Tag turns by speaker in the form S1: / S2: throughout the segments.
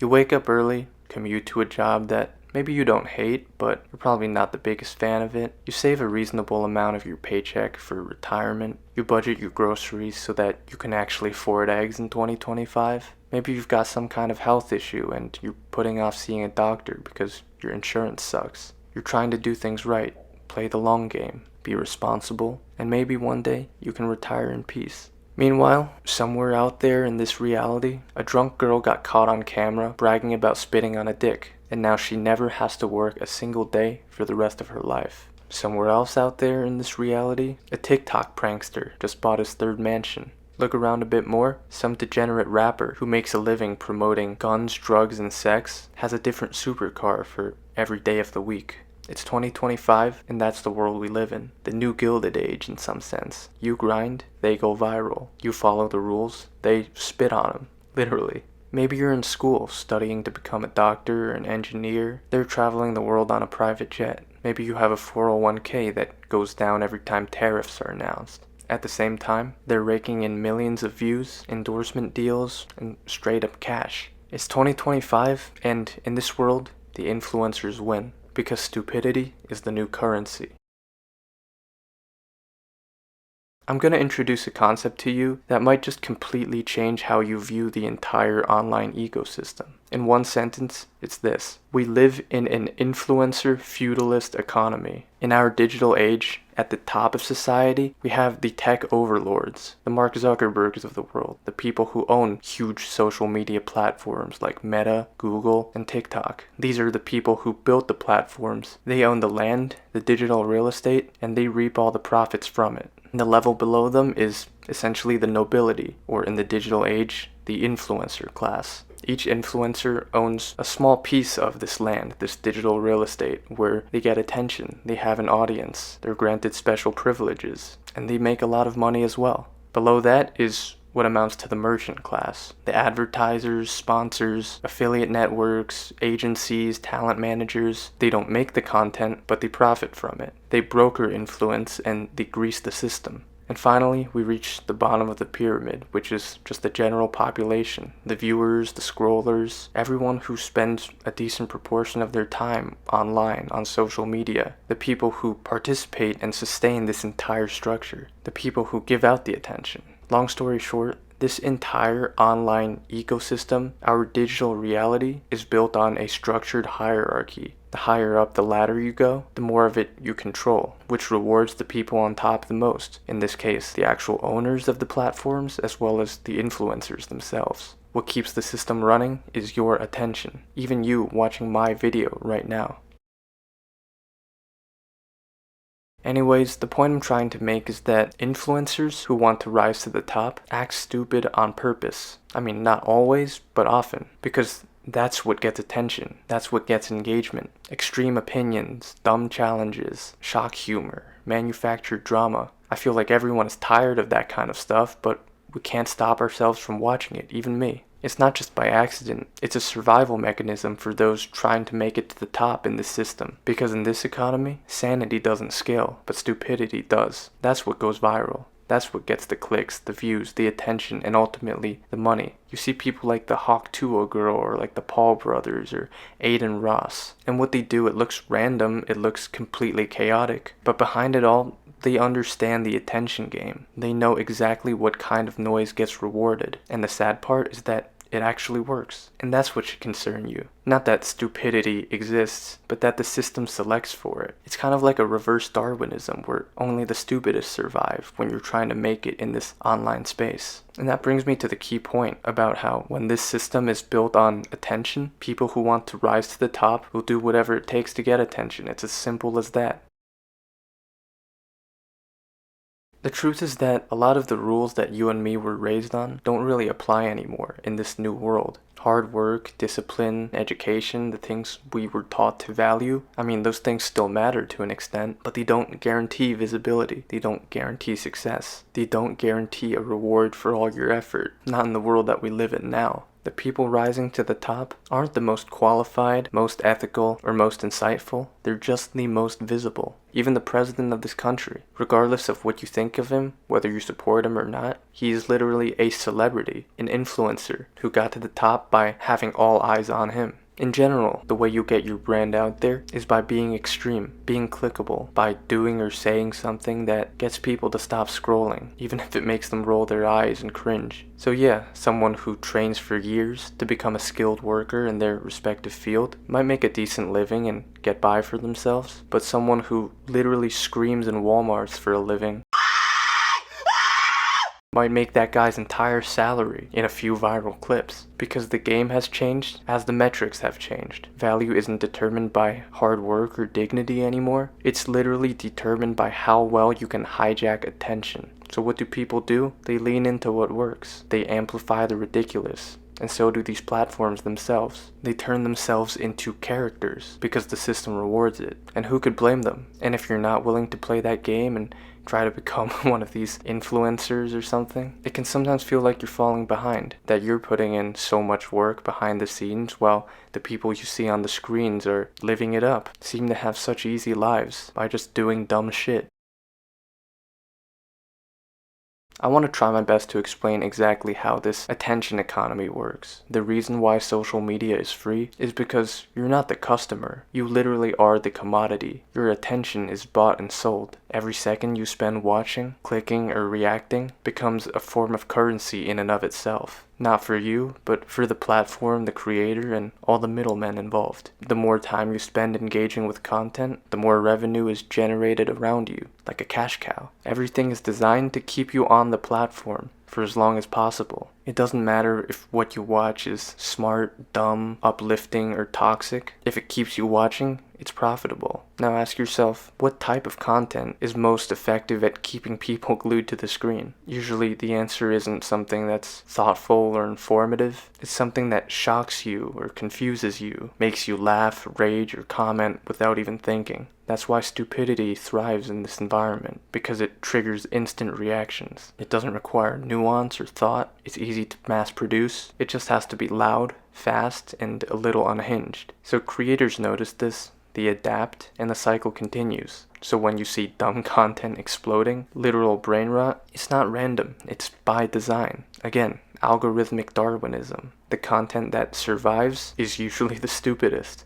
S1: You wake up early, commute to a job that maybe you don't hate, but you're probably not the biggest fan of it. You save a reasonable amount of your paycheck for retirement. You budget your groceries so that you can actually afford eggs in 2025. Maybe you've got some kind of health issue and you're putting off seeing a doctor because your insurance sucks. You're trying to do things right, play the long game, be responsible, and maybe one day you can retire in peace. Meanwhile, somewhere out there in this reality, a drunk girl got caught on camera bragging about spitting on a dick, and now she never has to work a single day for the rest of her life. Somewhere else out there in this reality, a TikTok prankster just bought his third mansion. Look around a bit more, some degenerate rapper who makes a living promoting guns, drugs, and sex has a different supercar for every day of the week. It's 2025, and that's the world we live in. The new Gilded Age in some sense. You grind, they go viral. You follow the rules, they spit on them. Literally. Maybe you're in school, studying to become a doctor or an engineer. They're traveling the world on a private jet. Maybe you have a 401k that goes down every time tariffs are announced. At the same time, they're raking in millions of views, endorsement deals, and straight up cash. It's 2025, and in this world, the influencers win. Because stupidity is the new currency. I'm going to introduce a concept to you that might just completely change how you view the entire online ecosystem. In one sentence, it's this. We live in an influencer feudalist economy. In our digital age, at the top of society, we have the tech overlords, the Mark Zuckerbergs of the world, the people who own huge social media platforms like Meta, Google, and TikTok. These are the people who built the platforms. They own the land, the digital real estate, and they reap all the profits from it. And the level below them is essentially the nobility, or in the digital age, the influencer class. Each influencer owns a small piece of this land, this digital real estate, where they get attention, they have an audience, they're granted special privileges, and they make a lot of money as well. Below that is what amounts to the merchant class. The advertisers, sponsors, affiliate networks, agencies, talent managers, they don't make the content, but they profit from it. They broker influence and they grease the system. And finally, we reach the bottom of the pyramid, which is just the general population. The viewers, the scrollers, everyone who spends a decent proportion of their time online, on social media. The people who participate and sustain this entire structure. The people who give out the attention. Long story short, this entire online ecosystem, our digital reality, is built on a structured hierarchy. The higher up the ladder you go, the more of it you control, which rewards the people on top the most. In this case, the actual owners of the platforms as well as the influencers themselves. What keeps the system running is your attention, even you watching my video right now. Anyways, the point I'm trying to make is that influencers who want to rise to the top act stupid on purpose. I mean, not always, but often. Because that's what gets attention. That's what gets engagement. Extreme opinions, dumb challenges, shock humor, manufactured drama. I feel like everyone is tired of that kind of stuff, but we can't stop ourselves from watching it, even me. It's not just by accident, it's a survival mechanism for those trying to make it to the top in this system. Because in this economy, sanity doesn't scale, but stupidity does. That's what goes viral. That's what gets the clicks, the views, the attention, and ultimately, the money. You see people like the Hawk Tuo girl, or like the Paul brothers, or Aiden Ross. And what they do, it looks random, it looks completely chaotic. But behind it all, they understand the attention game. They know exactly what kind of noise gets rewarded. And the sad part is that it actually works. And that's what should concern you. Not that stupidity exists, but that the system selects for it. It's kind of like a reverse Darwinism where only the stupidest survive when you're trying to make it in this online space. And that brings me to the key point about how when this system is built on attention, people who want to rise to the top will do whatever it takes to get attention. It's as simple as that. The truth is that a lot of the rules that you and me were raised on don't really apply anymore in this new world. Hard work, discipline, education, the things we were taught to value, I mean, those things still matter to an extent, but they don't guarantee visibility. They don't guarantee success. They don't guarantee a reward for all your effort. Not in the world that we live in now. The people rising to the top aren't the most qualified, most ethical, or most insightful. They're just the most visible. Even the president of this country, regardless of what you think of him, whether you support him or not, he is literally a celebrity, an influencer who got to the top by having all eyes on him. In general, the way you get your brand out there is by being extreme, being clickable, by doing or saying something that gets people to stop scrolling, even if it makes them roll their eyes and cringe. So yeah, someone who trains for years to become a skilled worker in their respective field might make a decent living and get by for themselves, but someone who literally screams in Walmarts for a living might make that guy's entire salary in a few viral clips. Because the game has changed as the metrics have changed. Value isn't determined by hard work or dignity anymore. It's literally determined by how well you can hijack attention. So what do people do? They lean into what works. They amplify the ridiculous. And so do these platforms themselves. They turn themselves into characters because the system rewards it. And who could blame them? And if you're not willing to play that game and try to become one of these influencers or something, it can sometimes feel like you're falling behind, that you're putting in so much work behind the scenes while the people you see on the screens are living it up, seem to have such easy lives by just doing dumb shit. I want to try my best to explain exactly how this attention economy works. The reason why social media is free is because you're not the customer. You literally are the commodity. Your attention is bought and sold. Every second you spend watching, clicking, or reacting becomes a form of currency in and of itself. Not for you, but for the platform, the creator, and all the middlemen involved. The more time you spend engaging with content, the more revenue is generated around you, like a cash cow. Everything is designed to keep you on the platform for as long as possible. It doesn't matter if what you watch is smart, dumb, uplifting, or toxic. If it keeps you watching, it's profitable. Now ask yourself, what type of content is most effective at keeping people glued to the screen? Usually the answer isn't something that's thoughtful or informative. It's something that shocks you or confuses you, makes you laugh, rage, or comment without even thinking. That's why stupidity thrives in this environment, because it triggers instant reactions. It doesn't require nuance or thought. It's easy to mass produce. It just has to be loud, fast, and a little unhinged. So creators notice this, they adapt, and the cycle continues. So when you see dumb content exploding, literal brain rot, it's not random, it's by design. Again, algorithmic Darwinism. The content that survives is usually the stupidest.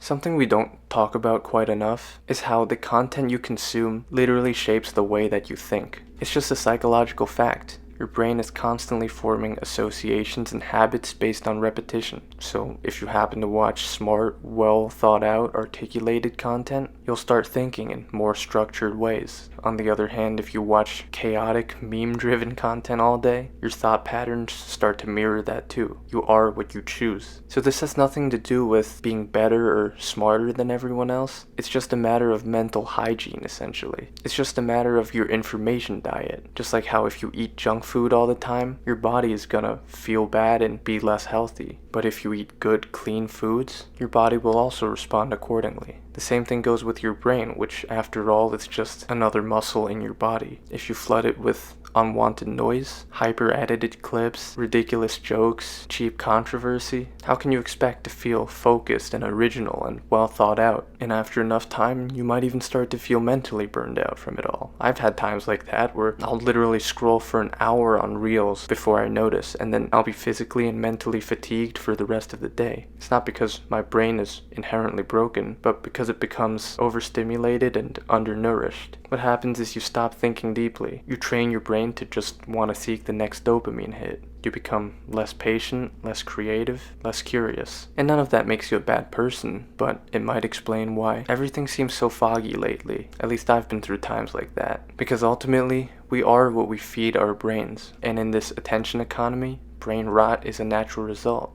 S1: Something we don't talk about quite enough is how the content you consume literally shapes the way that you think. It's just a psychological fact. Your brain is constantly forming associations and habits based on repetition. So if you happen to watch smart, well thought out, articulated content, you'll start thinking in more structured ways. On the other hand, if you watch chaotic, meme-driven content all day, your thought patterns start to mirror that too. You are what you choose. So this has nothing to do with being better or smarter than everyone else. It's just a matter of mental hygiene, essentially. It's just a matter of your information diet. Just like how if you eat junk food all the time, your body is gonna feel bad and be less healthy. But if you eat good, clean foods, your body will also respond accordingly. The same thing goes with your brain, which after all is just another muscle in your body. If you flood it with unwanted noise, hyper-edited clips, ridiculous jokes, cheap controversy, how can you expect to feel focused and original and well thought out? And after enough time, you might even start to feel mentally burned out from it all. I've had times like that where I'll literally scroll for an hour on Reels before I notice, and then I'll be physically and mentally fatigued for the rest of the day. It's not because my brain is inherently broken, but because it becomes overstimulated and undernourished. What happens is you stop thinking deeply. You train your brain to just want to seek the next dopamine hit. You become less patient, less creative, less curious. And none of that makes you a bad person, but it might explain why everything seems so foggy lately. At least I've been through times like that. Because ultimately, we are what we feed our brains. And in this attention economy, brain rot is a natural result.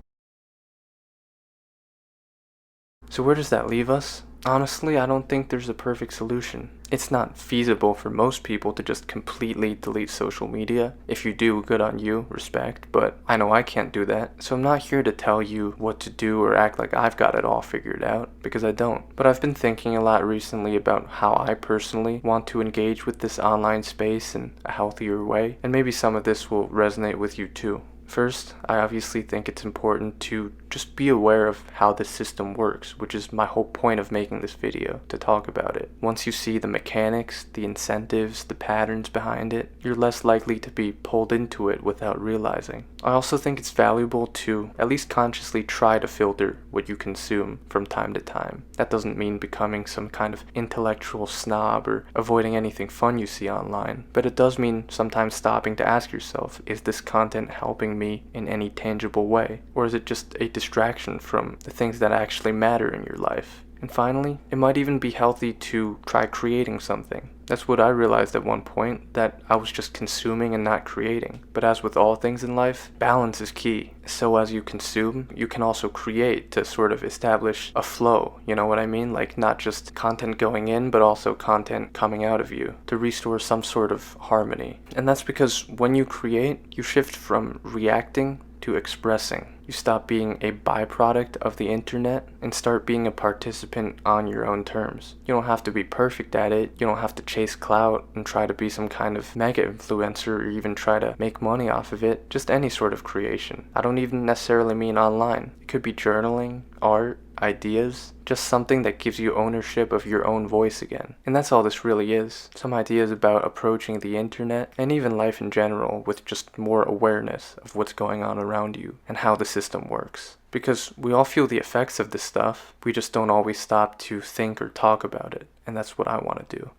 S1: So where does that leave us? Honestly, I don't think there's a perfect solution. It's not feasible for most people to just completely delete social media. If you do, good on you, respect, but I know I can't do that. So I'm not here to tell you what to do or act like I've got it all figured out, because I don't. But I've been thinking a lot recently about how I personally want to engage with this online space in a healthier way, and maybe some of this will resonate with you too. First, I obviously think it's important to just be aware of how the system works, which is my whole point of making this video, to talk about it. Once you see the mechanics, the incentives, the patterns behind it, you're less likely to be pulled into it without realizing. I also think it's valuable to at least consciously try to filter what you consume from time to time. That doesn't mean becoming some kind of intellectual snob or avoiding anything fun you see online, but it does mean sometimes stopping to ask yourself, is this content helping me in any tangible way, or is it just a distraction from the things that actually matter in your life? And finally, it might even be healthy to try creating something. That's what I realized at one point, that I was just consuming and not creating. But as with all things in life, balance is key. So as you consume, you can also create to sort of establish a flow, you know what I mean? Like not just content going in, but also content coming out of you to restore some sort of harmony. And that's because when you create, you shift from reacting to expressing. You stop being a byproduct of the internet and start being a participant on your own terms. You don't have to be perfect at it. You don't have to chase clout and try to be some kind of mega influencer or even try to make money off of it. Just any sort of creation. I don't even necessarily mean online. It could be journaling, art, ideas, just something that gives you ownership of your own voice again. And that's all this really is. Some ideas about approaching the internet and even life in general with just more awareness of what's going on around you and how the system works. Because we all feel the effects of this stuff, we just don't always stop to think or talk about it. And that's what I want to do.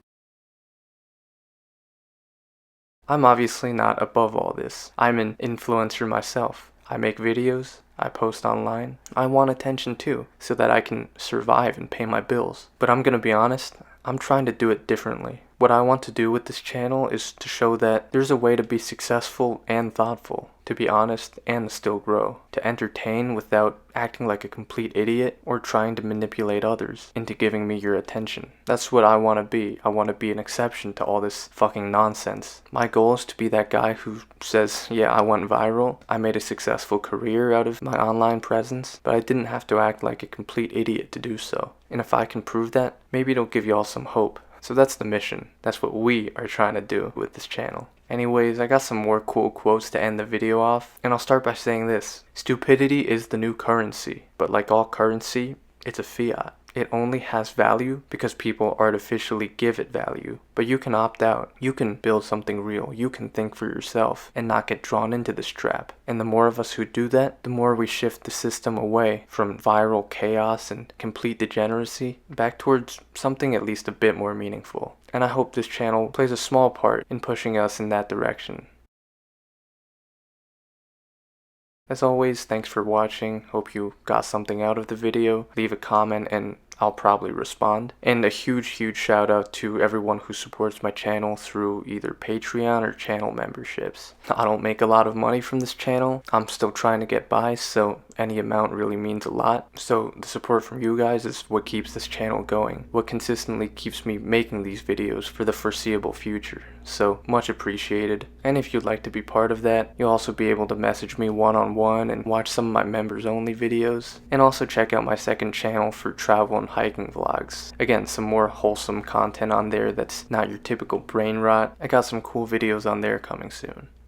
S1: I'm obviously not above all this. I'm an influencer myself. I make videos, I post online. I want attention too, so that I can survive and pay my bills. But I'm gonna be honest, I'm trying to do it differently. What I want to do with this channel is to show that there's a way to be successful and thoughtful, to be honest and still grow, to entertain without acting like a complete idiot or trying to manipulate others into giving me your attention. That's what I want to be. I want to be an exception to all this fucking nonsense. My goal is to be that guy who says, yeah, I went viral, I made a successful career out of my online presence, but I didn't have to act like a complete idiot to do so. And if I can prove that, maybe it'll give y'all some hope. So that's the mission. That's what we are trying to do with this channel. Anyways, I got some more cool quotes to end the video off, and I'll start by saying this. Stupidity is the new currency, but like all currency, it's a fiat. It only has value because people artificially give it value. But you can opt out. You can build something real. You can think for yourself and not get drawn into this trap. And the more of us who do that, the more we shift the system away from viral chaos and complete degeneracy back towards something at least a bit more meaningful. And I hope this channel plays a small part in pushing us in that direction. As always, thanks for watching. Hope you got something out of the video. Leave a comment and I'll probably respond. And a huge shout out to everyone who supports my channel through either Patreon or channel memberships. I don't make a lot of money from this channel. I'm still trying to get by, so any amount really means a lot. So the support from you guys is what keeps this channel going, what consistently keeps me making these videos for the foreseeable future. So much appreciated. And if you'd like to be part of that, you'll also be able to message me one-on-one and watch some of my members only videos. And also check out my second channel for travel and hiking vlogs. Again, some more wholesome content on there that's not your typical brain rot. I got some cool videos on there coming soon.